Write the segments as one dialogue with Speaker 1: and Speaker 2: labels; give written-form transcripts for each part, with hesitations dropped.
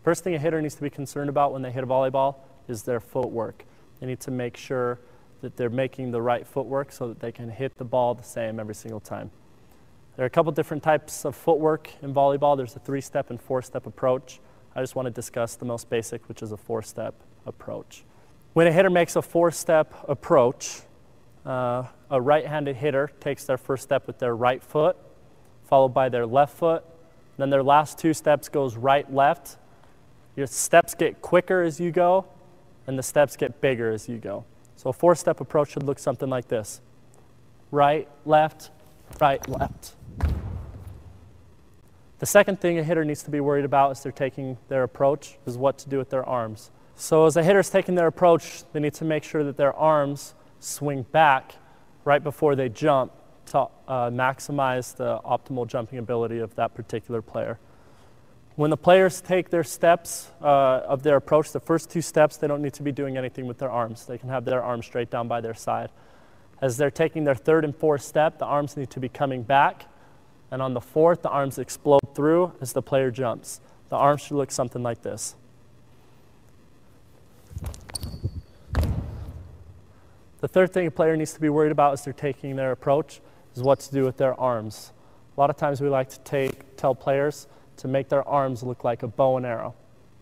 Speaker 1: First thing a hitter needs to be concerned about when they hit a volleyball is their footwork. They need to make sure that they're making the right footwork so that they can hit the ball the same every single time. There are a couple different types of footwork in volleyball. There's a 3-step and 4-step approach. I just want to discuss the most basic, which is a 4-step approach. When a hitter makes a 4-step approach, a right-handed hitter takes their first step with their right foot, followed by their left foot. Then their last 2 steps goes right-left. Your steps get quicker as you go, and the steps get bigger as you go. So a 4-step approach should look something like this. Right, left, right, left. The second thing a hitter needs to be worried about as they're taking their approach is what to do with their arms. So as a hitter's taking their approach, they need to make sure that their arms swing back right before they jump to maximize the optimal jumping ability of that particular player. When the players take their steps of their approach, the first 2 steps, they don't need to be doing anything with their arms. They can have their arms straight down by their side. As they're taking their 3rd and 4th step, the arms need to be coming back. And on the 4th, the arms explode through as the player jumps. The arms should look something like this. The third thing a player needs to be worried about as they're taking their approach is what to do with their arms. A lot of times we like to tell players to make their arms look like a bow and arrow.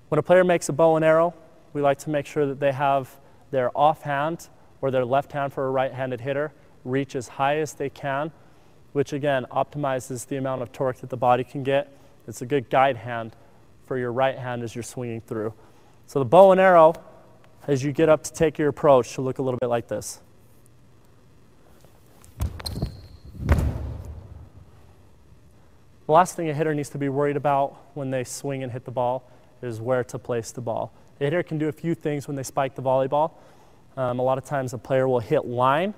Speaker 1: When a player makes a bow and arrow, we like to make sure that they have their offhand or their left hand for a right-handed hitter reach as high as they can, which again optimizes the amount of torque that the body can get. It's a good guide hand for your right hand as you're swinging through. So the bow and arrow, as you get up to take your approach, should look a little bit like this. The last thing a hitter needs to be worried about when they swing and hit the ball is where to place the ball. A hitter can do a few things when they spike the volleyball. A lot of times a player will hit line,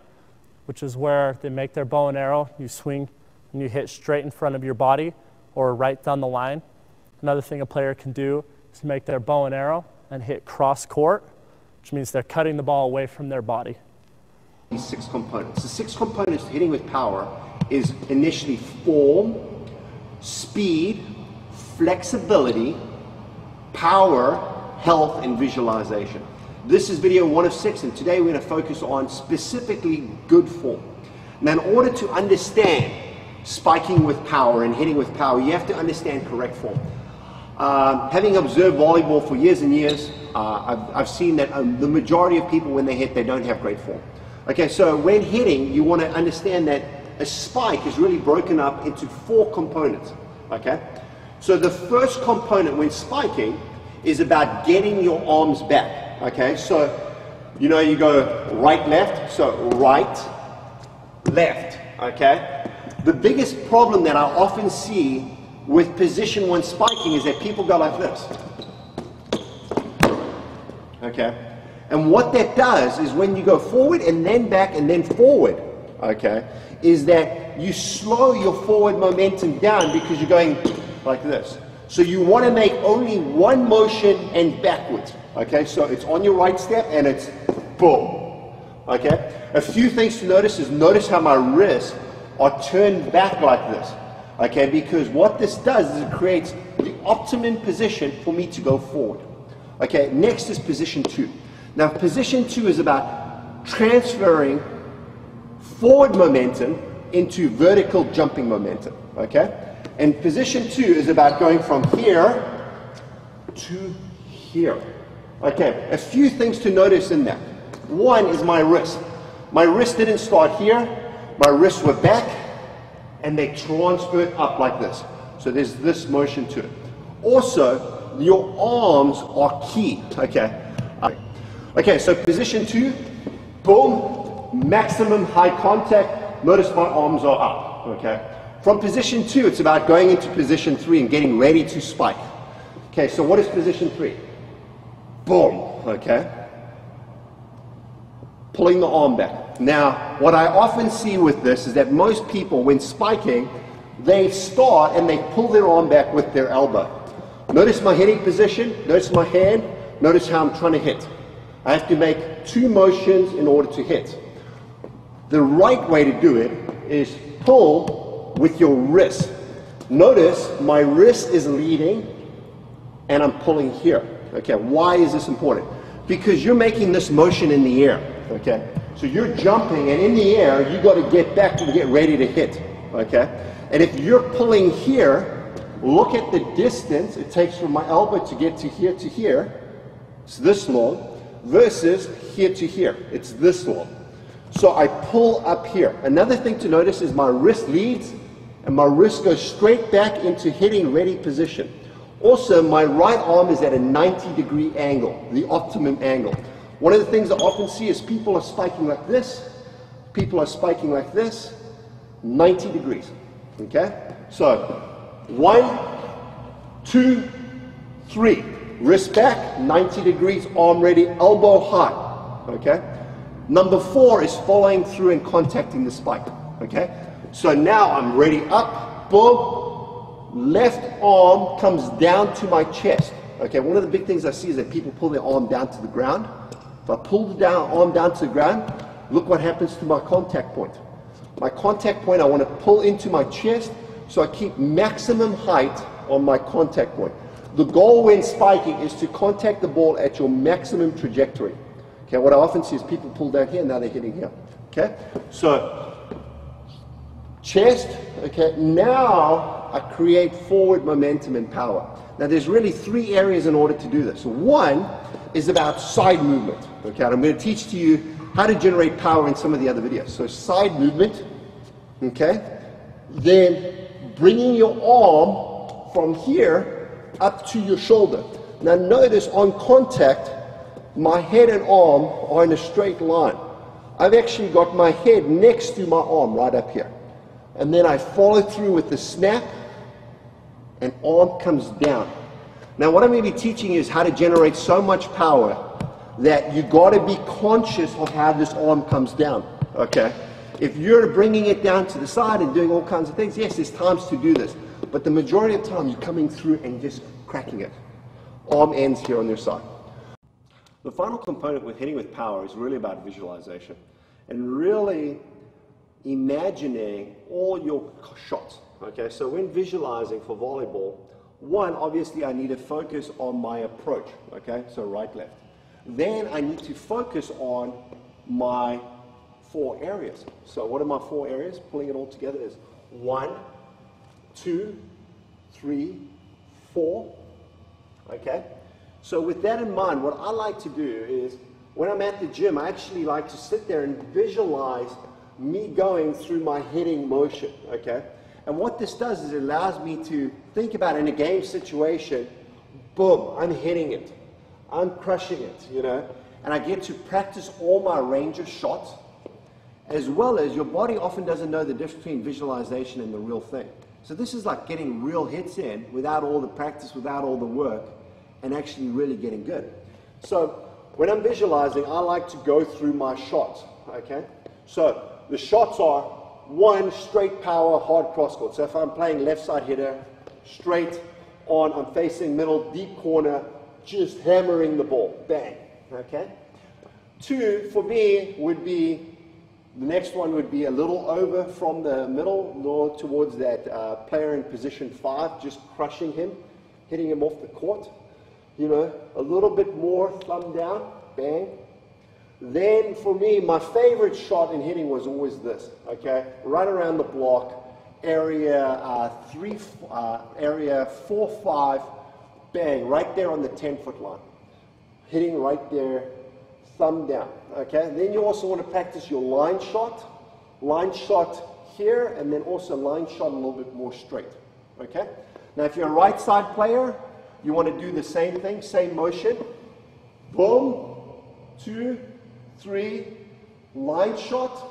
Speaker 1: which is where they make their bow and arrow. You swing and you hit straight in front of your body or right down the line. Another thing a player can do is make their bow and arrow and hit cross court, which means they're cutting the ball away from their body.
Speaker 2: These 6 components. The 6 components to hitting with power is initially form, speed, flexibility, power, health, and visualization. This is video 1 of 6, and today we're going to focus on specifically good form. Now, in order to understand spiking with power and hitting with power, you have to understand correct form. Having observed volleyball for years and years, I've seen that the majority of people, when they hit, they don't have great form. Okay, so when hitting, you want to understand that a spike is really broken up into 4 components. Okay, so the first component when spiking is about getting your arms back. Okay, so you know you go right, left, so right, left. Okay, the biggest problem that I often see with position 1 spiking is that people go like this. Okay, and what that does is when you go forward and then back and then forward, okay, is that you slow your forward momentum down because you're going like this. So you want to make only 1 motion and backwards. Okay, so it's on your right step and it's boom. Okay, a few things to notice is notice how my wrists are turned back like this. Okay, because what this does is it creates the optimum position for me to go forward. Okay, next is position 2. Now position 2 is about transferring forward momentum into vertical jumping momentum. Okay, and position 2 is about going from here to here. Okay, a few things to notice in that. One is my wrist. My wrist didn't start here. My wrists were back and they transferred up like this. So there's this motion to it. Also, your arms are key. Okay. Okay, so position 2, boom, maximum high contact. Notice my arms are up. Okay. From position 2, it's about going into position 3 and getting ready to spike. Okay, so what is position 3? Boom, okay? Pulling the arm back. Now, what I often see with this is that most people, when spiking, they start and they pull their arm back with their elbow. Notice my hitting position, notice my hand, notice how I'm trying to hit. I have to make 2 motions in order to hit. The right way to do it is pull with your wrist. Notice my wrist is leading and I'm pulling here. Okay, why is this important? Because you're making this motion in the air. Okay, so you're jumping, and in the air, you got to get back to get ready to hit. Okay, and if you're pulling here, look at the distance it takes from my elbow to get to here. It's this long, versus here to here. It's this long. So I pull up here. Another thing to notice is my wrist leads, and my wrist goes straight back into hitting ready position. Also, my right arm is at a 90-degree angle, the optimum angle. One of the things I often see is people are spiking like this, people are spiking like this, 90 degrees. Okay? So, 1, 2, 3. Wrist back, 90 degrees, arm ready, elbow high. Okay? Number 4 is following through and contacting the spike. Okay? So now I'm ready up, boom. Left arm comes down to my chest. Okay, one of the big things I see is that people pull their arm down to the ground. If I pull the arm down to the ground, look what happens to my contact point. My contact point I want to pull into my chest, so I keep maximum height on my contact point. The goal when spiking is to contact the ball at your maximum trajectory. Okay, what I often see is people pull down here, now they're hitting here. Okay, so chest, okay, now I create forward momentum and power. Now there's really 3 areas in order to do this. One is about side movement, okay, and I'm going to teach to you how to generate power in some of the other videos. So side movement, okay, then bringing your arm from here up to your shoulder. Now notice on contact, my head and arm are in a straight line. I've actually got my head next to my arm right up here. And then I follow through with the snap, and arm comes down. Now what I'm going to be teaching you is how to generate so much power that you got to be conscious of how this arm comes down. Okay? If you're bringing it down to the side and doing all kinds of things, yes, there's times to do this. But the majority of the time, you're coming through and just cracking it. Arm ends here on your side. The final component with hitting with power is really about visualization. And really imagining all your shots. Okay, so when visualizing for volleyball, one, obviously I need to focus on my approach. Okay, so right, left. Then I need to focus on my 4 areas. So what are my 4 areas? Pulling it all together is 1, 2, 3, 4. Okay, so with that in mind, what I like to do is when I'm at the gym, I actually like to sit there and visualize me going through my hitting motion, okay? And what this does is it allows me to think about in a game situation, boom, I'm hitting it, I'm crushing it, you know? And I get to practice all my range of shots, as well as your body often doesn't know the difference between visualization and the real thing. So this is like getting real hits in without all the practice, without all the work, and actually really getting good. So when I'm visualizing, I like to go through my shots, okay? So the shots are 1, straight power, hard cross court. So if I'm playing left side hitter, straight on, I'm facing middle, deep corner, just hammering the ball, bang, okay? 2, for me, would be, the next one would be a little over from the middle, more towards that player in position 5, just crushing him, hitting him off the court. You know, a little bit more thumb down, bang. Then for me, my favorite shot in hitting was always this, okay? Right around the block, area 4-5, bang, right there on the 10-foot line. Hitting right there, thumb down, okay? Then you also want to practice your line shot here, and then also line shot a little bit more straight, okay? Now if you're a right side player, you want to do the same thing, same motion. Boom, 2, 3, line shot.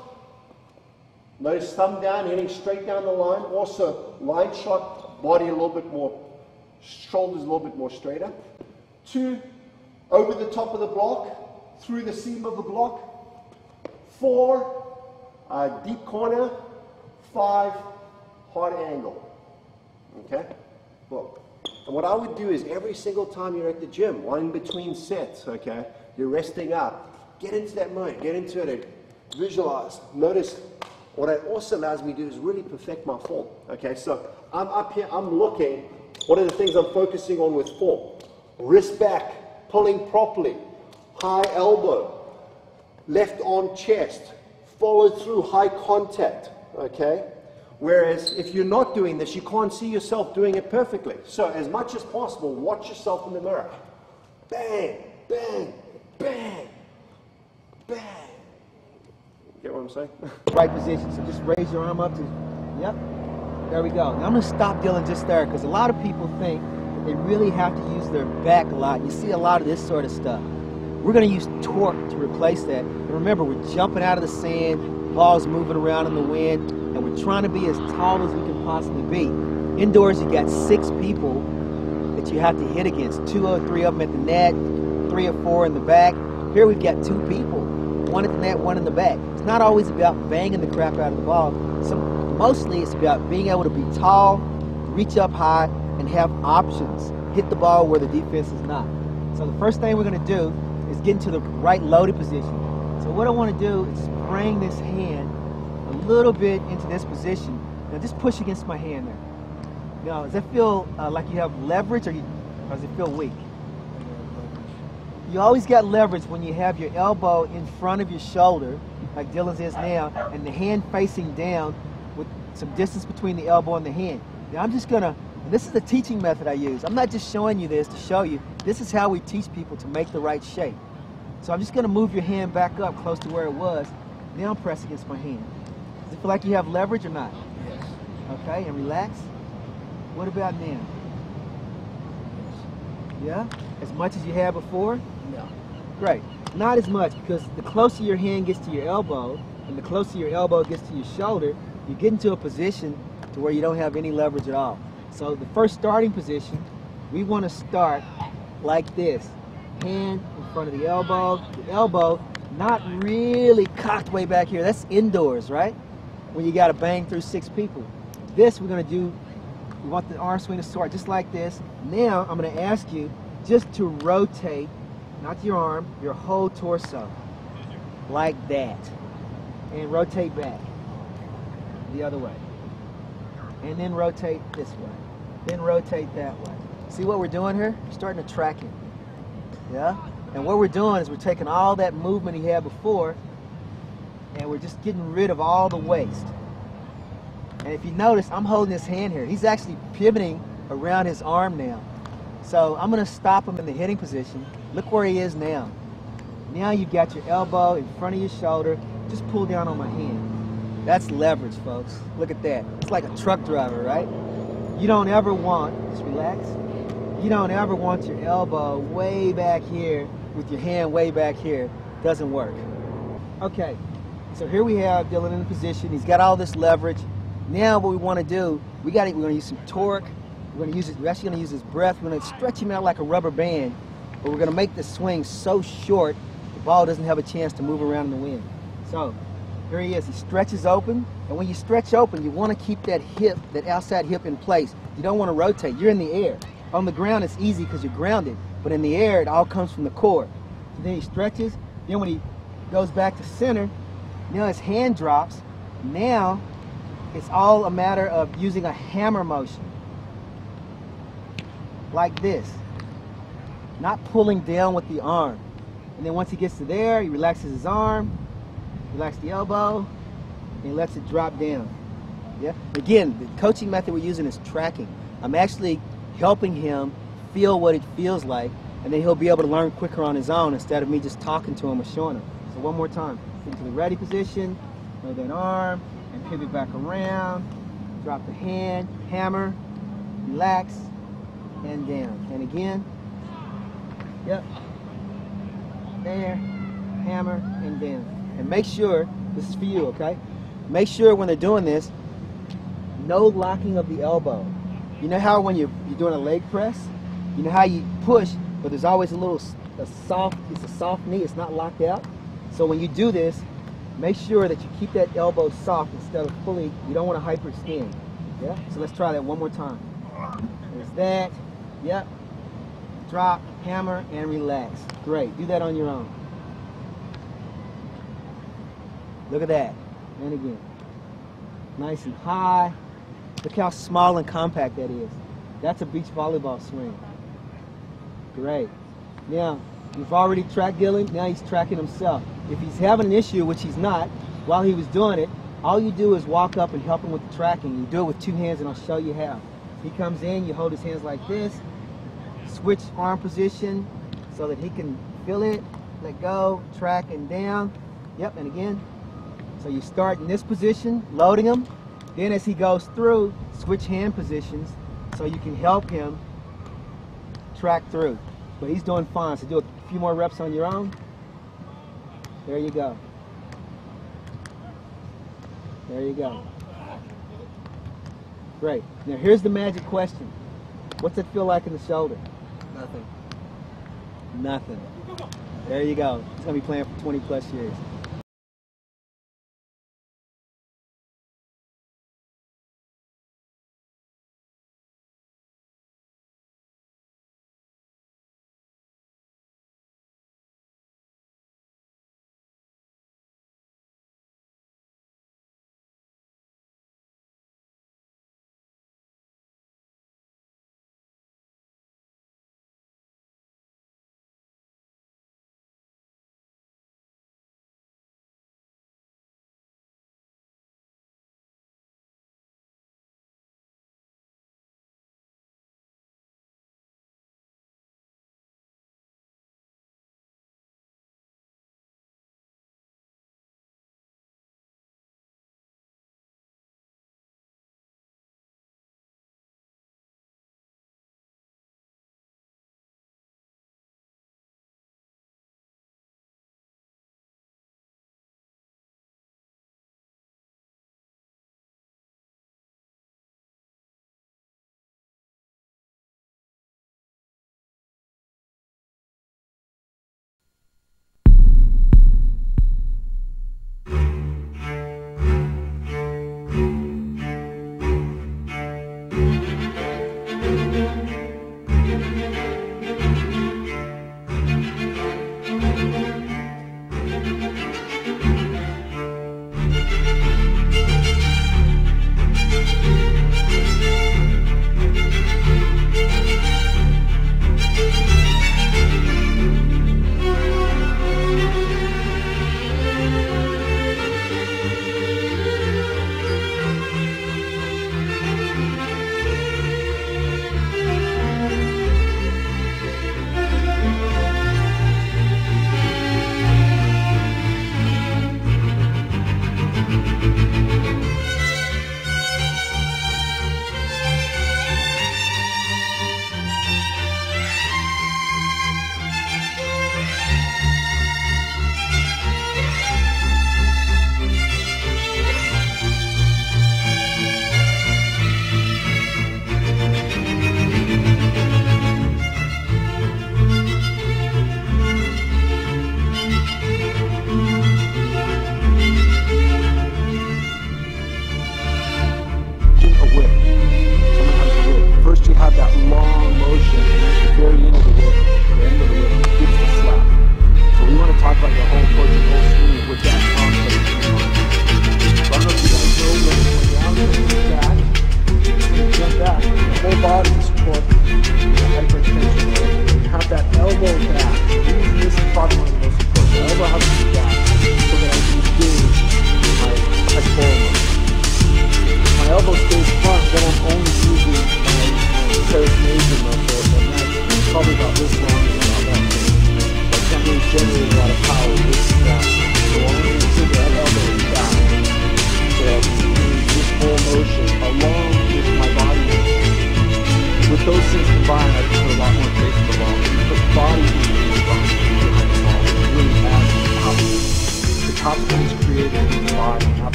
Speaker 2: Notice thumb down, hitting straight down the line. Also, line shot, body a little bit more, shoulders a little bit more straighter. 2, over the top of the block, through the seam of the block. 4, deep corner. 5, hard angle. Okay? Boom. And what I would do is every single time you're at the gym, one in between sets, okay, you're resting up, get into that mode, get into it, and visualize. Notice what it also allows me to do is really perfect my form. Okay, so I'm up here, I'm looking, what are the things I'm focusing on with form? wrist back, pulling properly, high elbow, left arm chest, follow through, high contact, okay? Whereas if you're not doing this, you can't see yourself doing it perfectly. So as much as possible, watch yourself in the mirror. Bang, bang, bang, bang. Get what I'm saying?
Speaker 3: Right position, so just raise your arm up to, yep, there we go. Now I'm gonna stop Dylan just there, because a lot of people think that they really have to use their back a lot. You see a lot of this sort of stuff. We're gonna use torque to replace that. And remember, we're jumping out of the sand, ball's moving around in the wind, and we're trying to be as tall as we can possibly be. Indoors, you got 6 people that you have to hit against. 2 or 3 of them at the net, 3 or 4 in the back. Here we've got 2 people, 1 at the net, 1 in the back. It's not always about banging the crap out of the ball. Mostly it's about being able to be tall, reach up high, and have options. Hit the ball where the defense is not. So the first thing we're gonna do is get into the right loaded position. So what I wanna do is bring this hand a little bit into this position. Now just push against my hand there. Now, does that feel like you have leverage, or does it feel weak? You always got leverage when you have your elbow in front of your shoulder, like Dylan's is now, and the hand facing down with some distance between the elbow and the hand. Now I'm just gonna, and this is the teaching method I use. I'm not just showing you this to show you. This is how we teach people to make the right shape. So I'm just gonna move your hand back up close to where it was. Now press against my hand. Does it feel like you have leverage or not?
Speaker 4: Yes.
Speaker 3: Okay, and relax. What about now? Yeah? As much as you had before?
Speaker 4: No.
Speaker 3: Great. Not as much, because the closer your hand gets to your elbow, and the closer your elbow gets to your shoulder, you get into a position to where you don't have any leverage at all. So the first starting position, we want to start like this. Hand in front of the elbow not really cocked way back here. That's indoors, right? When you got to bang through 6 people. This we're going to do, we want the arm swing to start just like this. Now I'm going to ask you just to rotate, not your arm, your whole torso, like that. And rotate back the other way. And then rotate this way. Then rotate that way. See what we're doing here? We're starting to track it. Yeah? And what we're doing is we're taking all that movement he had before, and we're just getting rid of all the waste. And if you notice, I'm holding his hand here. He's actually pivoting around his arm now. So I'm going to stop him in the hitting position. Look where he is now. Now you've got your elbow in front of your shoulder. Just pull down on my hand. That's leverage, folks. Look at that. It's like a truck driver, right? You don't ever want, just relax. You don't ever want your elbow way back here with your hand way back here. Doesn't work. Okay, so here we have Dylan in the position. He's got all this leverage. Now what we want to do, we're going to use some torque. We're actually going to use his breath. We're going to stretch him out like a rubber band, but we're going to make the swing so short the ball doesn't have a chance to move around in the wind. So here he is. He stretches open, and when you stretch open, you want to keep that hip, that outside hip in place. You don't want to rotate. You're in the air. On the ground, it's easy because you're grounded, but in the air, it all comes from the core. So then he stretches. Then when he goes back to center, now his hand drops. Now it's all a matter of using a hammer motion, like this, not pulling down with the arm. And then once he gets to there, he relaxes his arm, relaxes the elbow, and he lets it drop down. Yeah. Again, the coaching method we're using is tracking. I'm actually helping him feel what it feels like, and then he'll be able to learn quicker on his own instead of me just talking to him or showing him. So one more time. Into the ready position, throw that arm, and pivot back around. Drop the hand, hammer, relax, and down. And again. Yep. There, hammer, and down. And make sure, this is for you, okay? Make sure when they're doing this, no locking of the elbow. You know how when you're doing a leg press, you know how you push, but there's always it's a soft knee, it's not locked out. So when you do this, make sure that you keep that elbow soft instead of fully, you don't want to hyperextend. Yeah? So let's try that one more time. There's that. Yep. Drop, hammer, and relax. Great. Do that on your own. Look at that. And again. Nice and high. Look how small and compact that is. That's a beach volleyball swing. Great. Now, you've already tracked Dylan, now he's tracking himself. If he's having an issue, which he's not, while he was doing it, all you do is walk up and help him with the tracking. You do it with 2 hands, and I'll show you how. He comes in, you hold his hands like this, switch arm position so that he can feel it, let go, track and down. Yep, and again. So you start in this position, loading him. Then as he goes through, switch hand positions so you can help him track through. But he's doing fine, so do a few more reps on your own. There you go. There you go. Great. Now here's the magic question. What's it feel like in the shoulder?
Speaker 4: Nothing.
Speaker 3: Nothing. There you go. He's going to be playing for 20 plus years.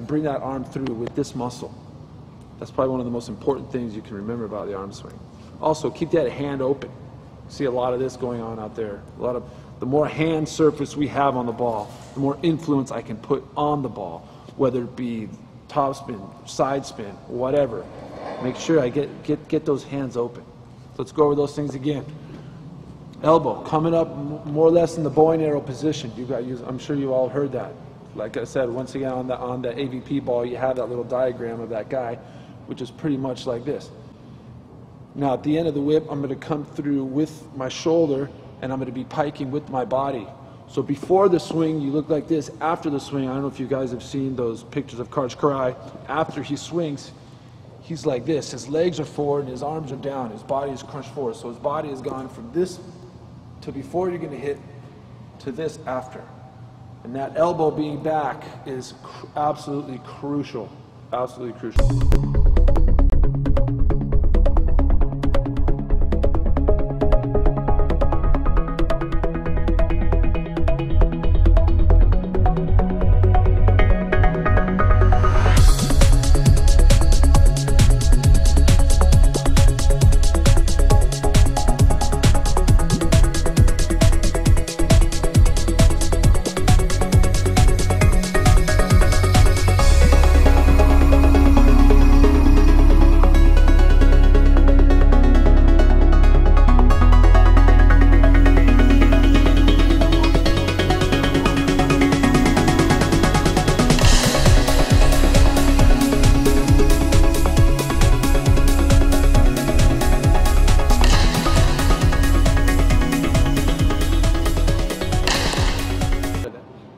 Speaker 5: Bring that arm through with this muscle. That's probably one of the most important things you can remember about the arm swing. Also, keep that hand open. See a lot of this going on out there. The more hand surface we have on the ball, the more influence I can put on the ball, whether it be top spin, side spin, whatever. Make sure I get those hands open. Let's go over those things again. Elbow coming up more or less in the bow and arrow position. I'm sure you all heard that. Like I said, once again on the AVP ball, you have that little diagram of that guy, which is pretty much like this. Now at the end of the whip, I'm going to come through with my shoulder, and I'm going to be piking with my body. So before the swing, you look like this. After the swing, I don't know if you guys have seen those pictures of Karch Karai. After he swings, he's like this. His legs are forward and his arms are down. His body is crunched forward. So his body has gone from this to before you're going to hit to this after. And that elbow being back is absolutely crucial. Absolutely crucial.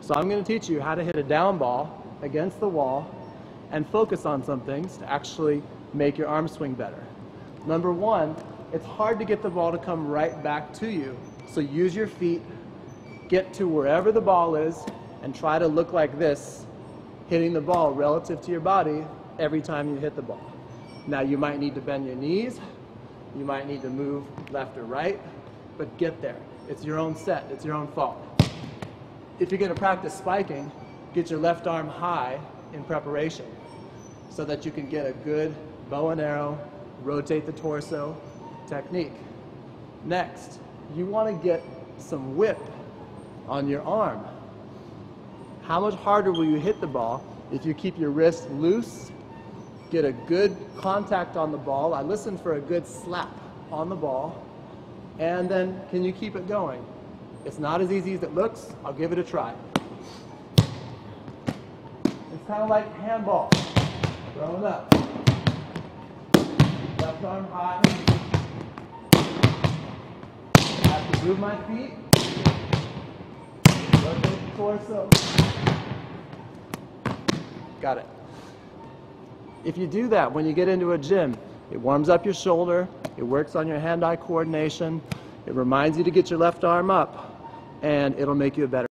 Speaker 1: So I'm going to teach you how to hit a down ball against the wall and focus on some things to actually make your arm swing better. Number one, it's hard to get the ball to come right back to you. So use your feet, get to wherever the ball is, and try to look like this, hitting the ball relative to your body every time you hit the ball. Now you might need to bend your knees, you might need to move left or right, but get there. It's your own set, it's your own fault. If you're going to practice spiking, get your left arm high in preparation so that you can get a good bow and arrow, rotate the torso technique. Next, you want to get some whip on your arm. How much harder will you hit the ball if you keep your wrist loose, get a good contact on the ball? I listen for a good slap on the ball, and then can you keep it going? It's not as easy as it looks. I'll give it a try. It's kind of like handball. Throwing up. Left arm high. I have to move my feet. Rotate the torso. Got it. If you do that when you get into a gym, it warms up your shoulder. It works on your hand-eye coordination. It reminds you to get your left arm up, and it'll make you a better